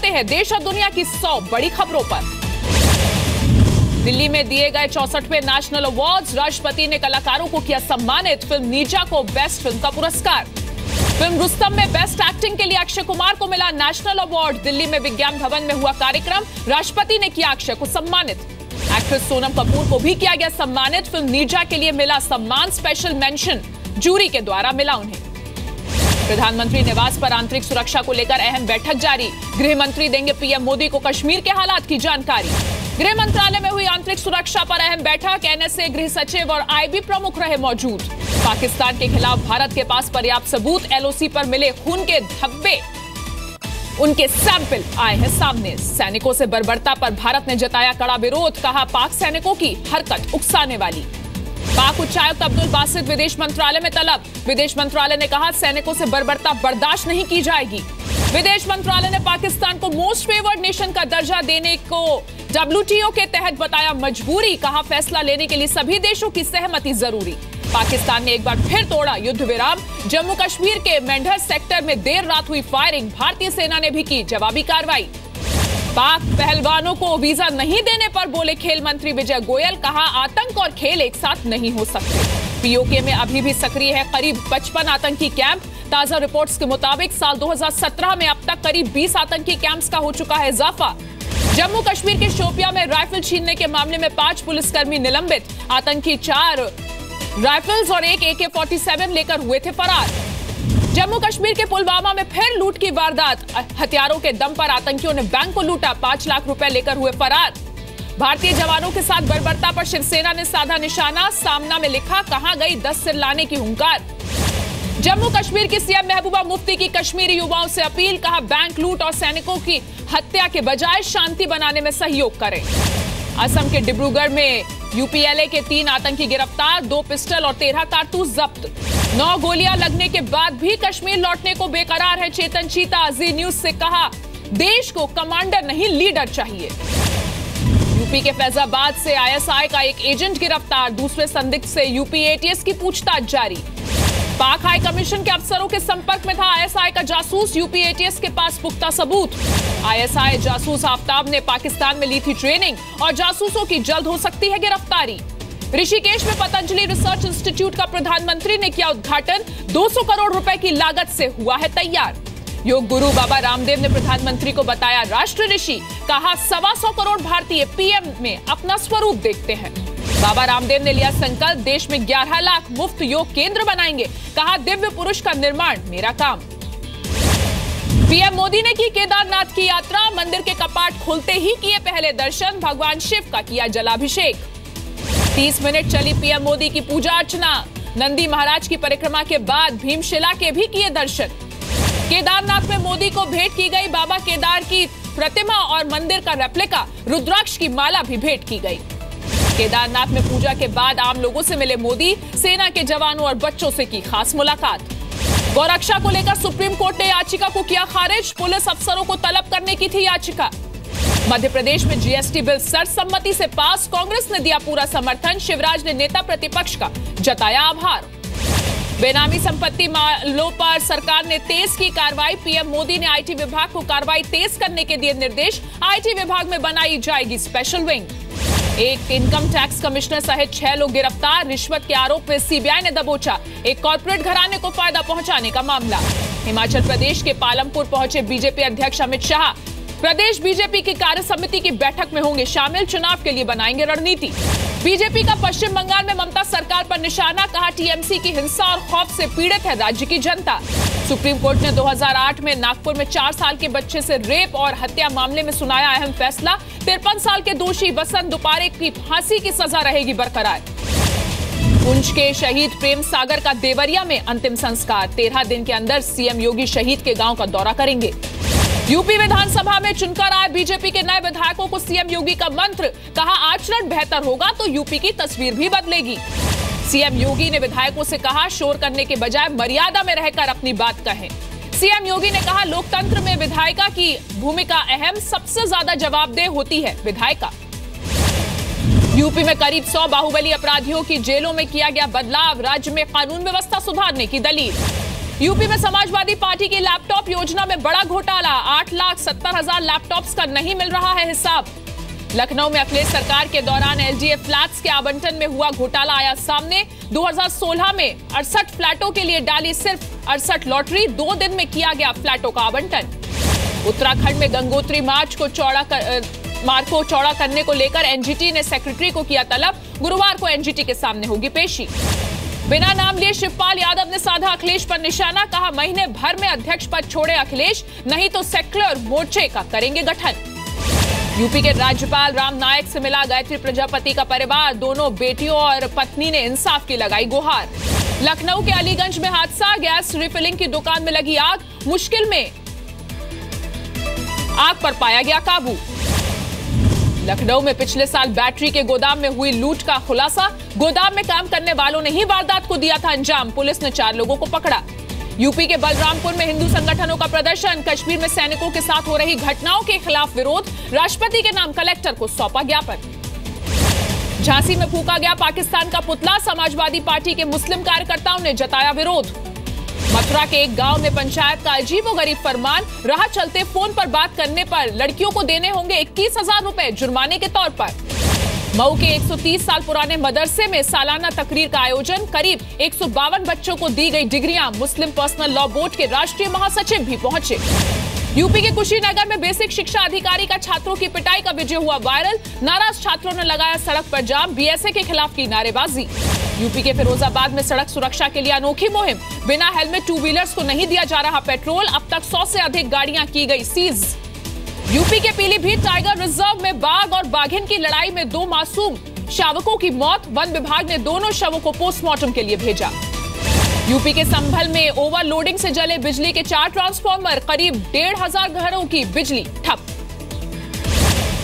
चलते हैं देश और दुनिया की 100 बड़ी खबरों पर। दिल्ली में दिए गए 64वें नेशनल अवार्ड्स। राष्ट्रपति ने कलाकारों को किया सम्मानित। फिल्म नीचा को बेस्ट फिल्म का पुरस्कार। फिल्म रुस्तम में बेस्ट एक्टिंग के लिए अक्षय कुमार को मिला नेशनल अवार्ड। दिल्ली में विज्ञान भवन में हुआ कार्यक्रम। राष्ट्रपति ने किया अक्षय को सम्मानित। एक्ट्रेस सोनम कपूर को भी किया गया सम्मानित। फिल्म नीचा के लिए मिला सम्मान, स्पेशल मेंशन जूरी के द्वारा मिला उन्हें। प्रधानमंत्री निवास पर आंतरिक सुरक्षा को लेकर अहम बैठक जारी। गृह मंत्री देंगे पीएम मोदी को कश्मीर के हालात की जानकारी। गृह मंत्रालय में हुई आंतरिक सुरक्षा पर अहम बैठक। एनएसए, गृह सचिव और आईबी प्रमुख रहे मौजूद। पाकिस्तान के खिलाफ भारत के पास पर्याप्त सबूत। एलओसी पर मिले खून के धब्बे, उनके सैंपल आए हैं सामने। सैनिकों से बर्बरता पर भारत ने जताया कड़ा विरोध। कहा पाक सैनिकों की हरकत उकसाने वाली। पाक उच्चायुक्त अब्दुल बासित विदेश मंत्रालय में तलब। विदेश मंत्रालय ने कहा सैनिकों से बर्बरता बर्दाश्त नहीं की जाएगी। विदेश मंत्रालय ने पाकिस्तान को मोस्ट फेवर्ड नेशन का दर्जा देने को डब्ल्यूटीओ के तहत बताया मजबूरी। कहा फैसला लेने के लिए सभी देशों की सहमति जरूरी। पाकिस्तान ने एक बार फिर तोड़ा युद्ध विराम। जम्मू कश्मीर के मेंढर सेक्टर में देर रात हुई फायरिंग। भारतीय सेना ने भी की जवाबी कार्रवाई। पाक पहलवानों को वीजा नहीं देने पर बोले खेल मंत्री विजय गोयल। कहा आतंक और खेल एक साथ नहीं हो सकते। पीओके में अभी भी सक्रिय है करीब 55 आतंकी कैंप। ताजा रिपोर्ट्स के मुताबिक साल 2017 में अब तक करीब 20 आतंकी कैंप्स का हो चुका है इजाफा। जम्मू कश्मीर के शोपियां में राइफल छीनने के मामले में 5 पुलिसकर्मी निलंबित। आतंकी 4 राइफल्स और एक AK-47 लेकर हुए थे फरार। जम्मू कश्मीर के पुलवामा में फिर लूट की वारदात। हथियारों के दम पर आतंकियों ने बैंक को लूटा। 5 लाख रुपए लेकर हुए फरार। भारतीय जवानों के साथ बर्बरता पर शिवसेना ने साधा निशाना। सामना में लिखा कहां गई 10 सिर लाने की हुंकार। जम्मू कश्मीर की सीएम महबूबा मुफ्ती की कश्मीरी युवाओं से अपील। कहा बैंक लूट और सैनिकों की हत्या के बजाय शांति बनाने में सहयोग करें। असम के डिब्रूगढ़ में यूपीएलए के 3 आतंकी गिरफ्तार। 2 पिस्टल और 13 कारतूस जब्त। 9 गोलियां लगने के बाद भी कश्मीर लौटने को बेकरार है चेतन चीता। जी न्यूज से कहा देश को कमांडर नहीं लीडर चाहिए। यूपी के फैजाबाद से आईएसआई का एक एजेंट गिरफ्तार। दूसरे संदिग्ध से यूपी एटीएस की पूछताछ जारी। पाक हाई कमीशन के अफसरों के संपर्क में था आईएसआई का जासूस। यूपी एटीएस के पास पुख्ता सबूत। आईएसआई जासूस आफ्ताब ने पाकिस्तान में ली थी ट्रेनिंग और जासूसों की जल्द हो सकती है गिरफ्तारी। ऋषिकेश में पतंजलि रिसर्च इंस्टीट्यूट का प्रधानमंत्री ने किया उद्घाटन। 200 करोड़ रुपए की लागत से हुआ है तैयार। योग गुरु बाबा रामदेव ने प्रधानमंत्री को बताया राष्ट्र ऋषि। कहा 125 करोड़ भारतीय पीएम में अपना स्वरूप देखते हैं। बाबा रामदेव ने लिया संकल्प, देश में 11 लाख मुफ्त योग केंद्र बनाएंगे। कहा दिव्य पुरुष का निर्माण मेरा काम। पीएम मोदी ने की केदारनाथ की यात्रा। मंदिर के कपाट खुलते ही किए पहले दर्शन। भगवान शिव का किया जलाभिषेक। 30 मिनट चली पीएम मोदी की पूजा अर्चना। नंदी महाराज की परिक्रमा के बाद भीमशिला के भी किए दर्शन। केदारनाथ में मोदी को भेंट की गई बाबा केदार की प्रतिमा और मंदिर का रेप्लिका रुद्राक्ष की माला भी भेंट की गई। केदारनाथ में पूजा के बाद आम लोगों से मिले मोदी। सेना के जवानों और बच्चों से की खास मुलाकात। गौरक्षा को लेकर सुप्रीम कोर्ट ने याचिका को किया खारिज। पुलिस अफसरों को तलब करने की थी याचिका। मध्य प्रदेश में जीएसटी बिल सर्वसम्मति से पास। कांग्रेस ने दिया पूरा समर्थन। शिवराज ने नेता प्रतिपक्ष का जताया आभार। बेनामी संपत्ति मामलों पर सरकार ने तेज की कार्रवाई। पीएम मोदी ने आईटी विभाग को कार्रवाई तेज करने के दिए निर्देश। आईटी विभाग में बनाई जाएगी स्पेशल विंग। एक इनकम टैक्स कमिश्नर सहित 6 लोग गिरफ्तार। रिश्वत के आरोप में सीबीआई ने दबोचा एक कॉर्पोरेट घराने को फायदा पहुंचाने का मामला। हिमाचल प्रदेश के पालमपुर पहुंचे बीजेपी अध्यक्ष अमित शाह। प्रदेश बीजेपी की कार्य समिति की बैठक में होंगे शामिल। चुनाव के लिए बनाएंगे रणनीति। बीजेपी का पश्चिम बंगाल में ममता सरकार पर निशाना। कहा टीएमसी की हिंसा और खौफ से पीड़ित है राज्य की जनता। सुप्रीम कोर्ट ने 2008 में नागपुर में 4 साल के बच्चे से रेप और हत्या मामले में सुनाया अहम फैसला। 53 साल के दोषी वसंत दुपारे की फांसी की सजा रहेगी बरकरार। पुंछ के शहीद प्रेम सागर का देवरिया में अंतिम संस्कार। 13 दिन के अंदर सीएम योगी शहीद के गांव का दौरा करेंगे। यूपी विधानसभा में चुनकर आए बीजेपी के नए विधायकों को सीएम योगी का मंत्र। कहा आचरण बेहतर होगा तो यूपी की तस्वीर भी बदलेगी। सीएम योगी ने विधायकों से कहा शोर करने के बजाय मर्यादा में रहकर अपनी बात कहें। सीएम योगी ने कहा लोकतंत्र में विधायिका की भूमिका अहम। सबसे ज्यादा जवाबदेह होती है विधायिका। यूपी में करीब 100 बाहुबली अपराधियों की जेलों में किया गया बदलाव। राज्य में कानून व्यवस्था सुधारने की दलील। यूपी में समाजवादी पार्टी की लैपटॉप योजना में बड़ा घोटाला, 8,70,000 लैपटॉप्स का नहीं मिल रहा है हिसाब। लखनऊ में अखिलेश सरकार के दौरान एलडीए फ्लैट्स के आवंटन में हुआ घोटाला आया सामने। 2016 में 68 फ्लैटों के लिए डाली सिर्फ 68 लॉटरी, 2 दिन में किया गया फ्लैटों का आवंटन। उत्तराखंड में गंगोत्री मार्ग को चौड़ा करने को लेकर एनजीटी ने सेक्रेटरी को किया तलब, गुरुवार को एनजीटी के सामने होगी पेशी। बिना नाम लिए शिवपाल यादव ने साधा अखिलेश पर निशाना, कहा महीने भर में अध्यक्ष पद छोड़े अखिलेश, नहीं तो सेक्युलर मोर्चे का करेंगे गठन। यूपी के राज्यपाल राम नायक से मिला गायत्री प्रजापति का परिवार, दोनों बेटियों और पत्नी ने इंसाफ की लगाई गुहार। लखनऊ के अलीगंज में हादसा, गैस रिफिलिंग की दुकान में लगी आग, मुश्किल में आग पर पाया गया काबू। लखनऊ में पिछले साल बैटरी के गोदाम में हुई लूट का खुलासा, गोदाम में काम करने वालों ने ही वारदात को दिया था अंजाम, पुलिस ने 4 लोगों को पकड़ा। यूपी के बलरामपुर में हिंदू संगठनों का प्रदर्शन, कश्मीर में सैनिकों के साथ हो रही घटनाओं के खिलाफ विरोध, राष्ट्रपति के नाम कलेक्टर को सौंपा ज्ञापन। झांसी में फूंका गया पाकिस्तान का पुतला, समाजवादी पार्टी के मुस्लिम कार्यकर्ताओं ने जताया विरोध। मथुरा के एक गांव में पंचायत का अजीबोगरीब फरमान, राह चलते फोन पर बात करने पर लड़कियों को देने होंगे 21,000 रुपए जुर्माने के तौर पर। मऊ के 130 साल पुराने मदरसे में सालाना तकरीर का आयोजन, करीब 152 बच्चों को दी गई डिग्रियां, मुस्लिम पर्सनल लॉ बोर्ड के राष्ट्रीय महासचिव भी पहुंचे। यूपी के कुशीनगर में बेसिक शिक्षा अधिकारी का छात्रों की पिटाई का वीडियो हुआ वायरल, नाराज छात्रों ने लगाया सड़क पर जाम, बीएसए के खिलाफ की नारेबाजी। यूपी के फिरोजाबाद में सड़क सुरक्षा के लिए अनोखी मुहिम, बिना हेलमेट 2 व्हीलर्स को नहीं दिया जा रहा पेट्रोल, अब तक 100 से अधिक गाड़ियां की गई सीज। यूपी के पीलीभीत टाइगर रिजर्व में बाघ और बाघिन की लड़ाई में 2 मासूम शावकों की मौत, वन विभाग ने दोनों शवों को पोस्टमार्टम के लिए भेजा। यूपी के संभल में ओवरलोडिंग से जले बिजली के 4 ट्रांसफार्मर, करीब 1,500 घरों की बिजली ठप।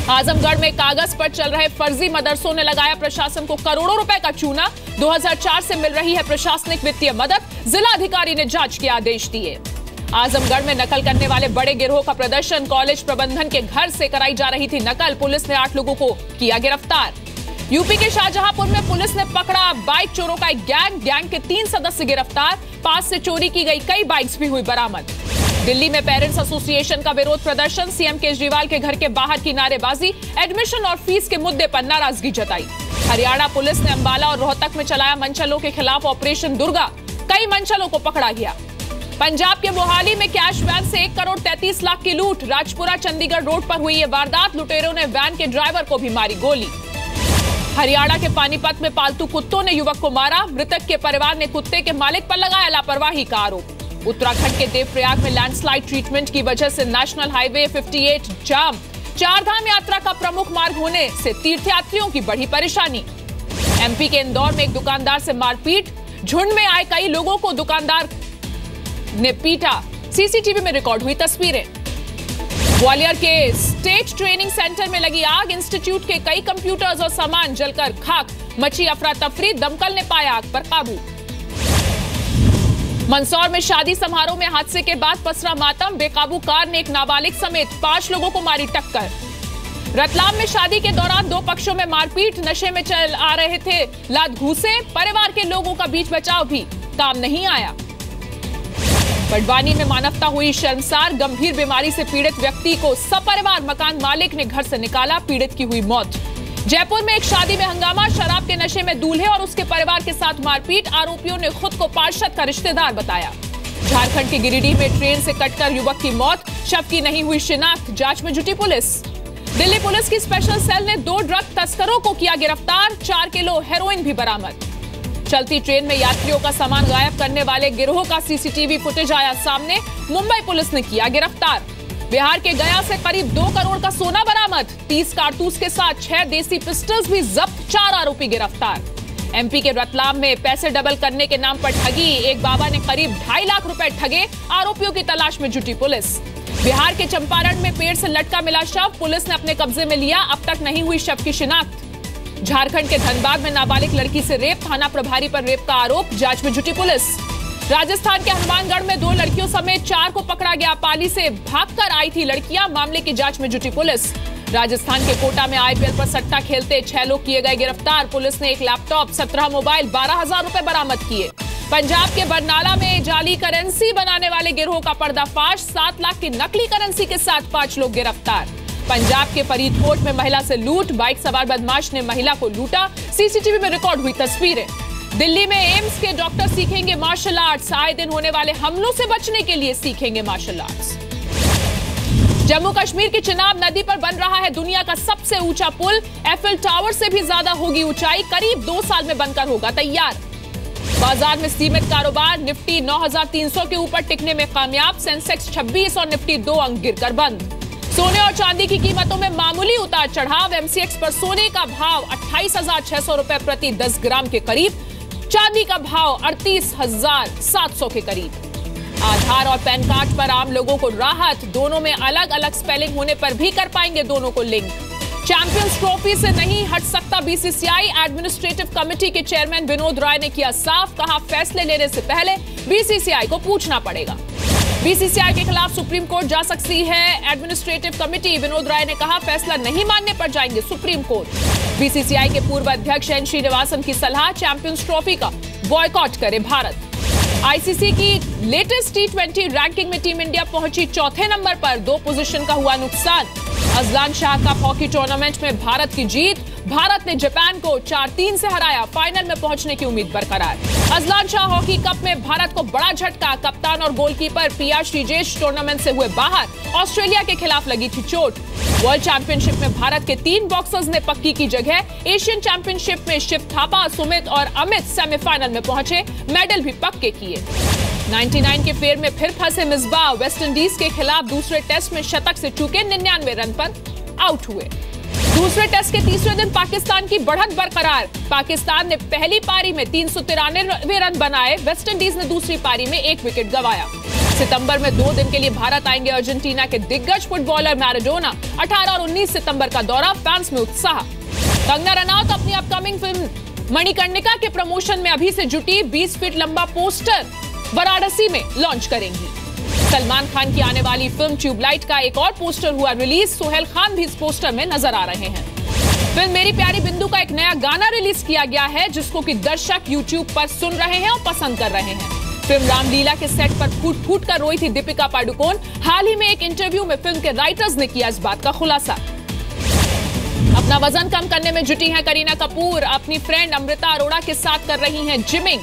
आजमगढ़ में कागज पर चल रहे फर्जी मदरसों ने लगाया प्रशासन को करोड़ों रुपए का चूना, 2004 से मिल रही है प्रशासनिक वित्तीय मदद, जिला अधिकारी ने जांच के आदेश दिए। आजमगढ़ में नकल करने वाले बड़े गिरोह का प्रदर्शन, कॉलेज प्रबंधन के घर से कराई जा रही थी नकल, पुलिस ने 8 लोगों को किया गिरफ्तार। यूपी के शाहजहांपुर में पुलिस ने पकड़ा बाइक चोरों का एक गैंग के 3 सदस्य गिरफ्तार, पास से चोरी की गई कई बाइक्स भी हुई बरामद। दिल्ली में पेरेंट्स एसोसिएशन का विरोध प्रदर्शन, सीएम केजरीवाल के घर के बाहर की नारेबाजी, एडमिशन और फीस के मुद्दे पर नाराजगी जताई। हरियाणा पुलिस ने अंबाला और रोहतक में चलाया मनचलों के खिलाफ ऑपरेशन दुर्गा, कई मनचलों को पकड़ा गया। पंजाब के मोहाली में कैश वैन से 1 करोड़ 33 लाख की लूट, राजपुरा चंडीगढ़ रोड पर हुई ये वारदात, लुटेरों ने वैन के ड्राइवर को भी मारी गोली। हरियाणा के पानीपत में पालतू कुत्तों ने युवक को मारा, मृतक के परिवार ने कुत्ते के मालिक पर लगाया लापरवाही का आरोप। उत्तराखंड के देवप्रयाग में लैंडस्लाइड ट्रीटमेंट की वजह से नेशनल हाईवे 58 जाम, 4 धाम यात्रा का प्रमुख मार्ग होने से तीर्थयात्रियों की बढ़ी परेशानी। एमपी के इंदौर में एक दुकानदार से मारपीट, झुंड में आए कई लोगों को दुकानदार ने पीटा, सीसीटीवी में रिकॉर्ड हुई तस्वीरें। ग्वालियर के स्टेट ट्रेनिंग सेंटर में लगी आग, इंस्टीट्यूट के कई कंप्यूटर्स और सामान जलकर खाक, मची अफरा तफरी, दमकल ने पाया आग पर काबू। मंदसौर में शादी समारोह में हादसे के बाद पसरा मातम, बेकाबू कार ने एक नाबालिग समेत 5 लोगों को मारी टक्कर। रतलाम में शादी के दौरान 2 पक्षों में मारपीट, नशे में चल आ रहे थे लात घूसे, परिवार के लोगों का बीच बचाव भी काम नहीं आया। बड़वानी में मानवता हुई शर्मसार, गंभीर बीमारी से पीड़ित व्यक्ति को सपरिवार मकान मालिक ने घर से निकाला, पीड़ित की हुई मौत। जयपुर में एक शादी में हंगामा, शराब के नशे में दूल्हे और उसके परिवार के साथ मारपीट, आरोपियों ने खुद को पार्षद का रिश्तेदार बताया। झारखंड के गिरिडीह में ट्रेन से कटकर युवक की मौत, शव की नहीं हुई शिनाख्त, जांच में जुटी पुलिस। दिल्ली पुलिस की स्पेशल सेल ने 2 ड्रग तस्करों को किया गिरफ्तार, 4 किलो हेरोइन भी बरामद। चलती ट्रेन में यात्रियों का सामान गायब करने वाले गिरोह का सीसीटीवी फुटेज आया सामने, मुंबई पुलिस ने किया गिरफ्तार। बिहार के गया से करीब 2 करोड़ का सोना बरामद, 30 कारतूस के साथ 6 देसी पिस्टल्स भी जब्त, 4 आरोपी गिरफ्तार। एमपी के रतलाम में पैसे डबल करने के नाम पर ठगी, एक बाबा ने करीब 2.5 लाख रुपए ठगे, आरोपियों की तलाश में जुटी पुलिस। बिहार के चंपारण में पेड़ से लटका मिला शव, पुलिस ने अपने कब्जे में लिया, अब तक नहीं हुई शव की शिनाख्त। झारखंड के धनबाद में नाबालिग लड़की से रेप, थाना प्रभारी पर रेप का आरोप, जांच में जुटी पुलिस। राजस्थान के हनुमानगढ़ में 2 लड़कियों समेत 4 को पकड़ा गया, पाली से भागकर आई थी लड़कियां, मामले की जांच में जुटी पुलिस। राजस्थान के कोटा में आईपीएल पर सट्टा खेलते 6 लोग किए गए गिरफ्तार, पुलिस ने एक लैपटॉप, 17 मोबाइल, 12,000 रुपए बरामद किए। पंजाब के बरनाला में जाली करेंसी बनाने वाले गिरोह का पर्दाफाश। 7 लाख की नकली करेंसी के साथ 5 लोग गिरफ्तार। पंजाब के फरीदकोट में महिला से लूट। बाइक सवार बदमाश ने महिला को लूटा। सीसीटीवी में रिकॉर्ड हुई तस्वीरें। दिल्ली में एम्स के डॉक्टर सीखेंगे मार्शल आर्ट्स। आए दिन होने वाले हमलों से बचने के लिए सीखेंगे मार्शल आर्ट्स। जम्मू कश्मीर की चिनाब नदी पर बन रहा है दुनिया का सबसे ऊंचा पुल। एफिल टावर से भी ज्यादा होगी ऊंचाई। करीब 2 साल में बनकर होगा तैयार। बाजार में सीमित कारोबार। निफ्टी 9300 के ऊपर टिकने में कामयाब। सेंसेक्स 26 और निफ्टी 2 अंक गिरकर बंद। सोने और चांदी की कीमतों में मामूली उतार चढ़ाव। एमसीएक्स पर सोने का भाव 28,600 रुपए प्रति 10 ग्राम के करीब। चांदी का भाव 38,700 के करीब। आधार और पैन कार्ड पर आम लोगों को राहत। दोनों में अलग अलग स्पेलिंग होने पर भी कर पाएंगे दोनों को लिंक। चैंपियंस ट्रॉफी से नहीं हट सकता बीसीसीआई। एडमिनिस्ट्रेटिव कमेटी के चेयरमैन विनोद राय ने किया साफ। कहा फैसले लेने से पहले बीसीसीआई को पूछना पड़ेगा। बीसीसीआई के खिलाफ सुप्रीम कोर्ट जा सकती है एडमिनिस्ट्रेटिव कमेटी। विनोद राय ने कहा फैसला नहीं मानने पर जाएंगे सुप्रीम कोर्ट। बीसीसीआई के पूर्व अध्यक्ष एन श्रीनिवासन की सलाह। चैंपियंस ट्रॉफी का बॉयकॉट करे भारत। आईसीसी की लेटेस्ट T20 रैंकिंग में टीम इंडिया पहुंची 4थे नंबर पर। 2 पोजीशन का हुआ नुकसान। Azlan Shah cup hockey tournament में भारत की जीत। भारत ने जापान को 4-3 से हराया। फाइनल में पहुंचने की उम्मीद बरकरार। अजलान शाह हॉकी कप में भारत को बड़ा झटका। कप्तान और गोलकीपर पिया श्रीजेश टूर्नामेंट से हुए बाहर। ऑस्ट्रेलिया के खिलाफ लगी थी चोट। वर्ल्ड चैंपियनशिप में भारत के 3 बॉक्सर्स ने पक्की की जगह। एशियन चैंपियनशिप में शिव थापा, सुमित और अमित सेमीफाइनल में पहुंचे। मेडल भी पक्के किए। 99 के फेर में फिर फंसे मिसबाह। वेस्टइंडीज के खिलाफ दूसरे टेस्ट में शतक से चूके। 99 रन पर आउट हुए। दूसरे टेस्ट के तीसरे दिन पाकिस्तान की बढ़त बरकरार। पाकिस्तान ने पहली पारी में 393 रन बनाए। वेस्टइंडीज ने दूसरी पारी में 1 विकेट गंवाया। सितंबर में 2 दिन के लिए भारत आएंगे अर्जेंटीना के दिग्गज फुटबॉलर मैराडोना। 18 और 19 सितंबर का दौरा। फैंस में उत्साह। कंगना रनौत अपनी अपकमिंग फिल्म मणिकर्णिका के प्रमोशन में अभी से जुटी। 20 फीट लंबा पोस्टर वाराणसी में लॉन्च करेंगी। सलमान खान की आने वाली फिल्म ट्यूबलाइट का एक और पोस्टर हुआ रिलीज। सोहेल खान भी इस पोस्टर में नजर आ रहे हैं। फिल्म मेरी प्यारी बिंदु का एक नया गाना रिलीज किया गया है, जिसको कि दर्शक यूट्यूब पर सुन रहे हैं और पसंद कर रहे हैं। फिल्म रामलीला के सेट पर फूट फूट कर रोई थी दीपिका पादुकोण। हाल ही में एक इंटरव्यू में फिल्म के राइटर्स ने किया इस बात का खुलासा। अपना वजन कम करने में जुटी हैं करीना कपूर। अपनी फ्रेंड अमृता अरोड़ा के साथ कर रही हैं जिमिंग।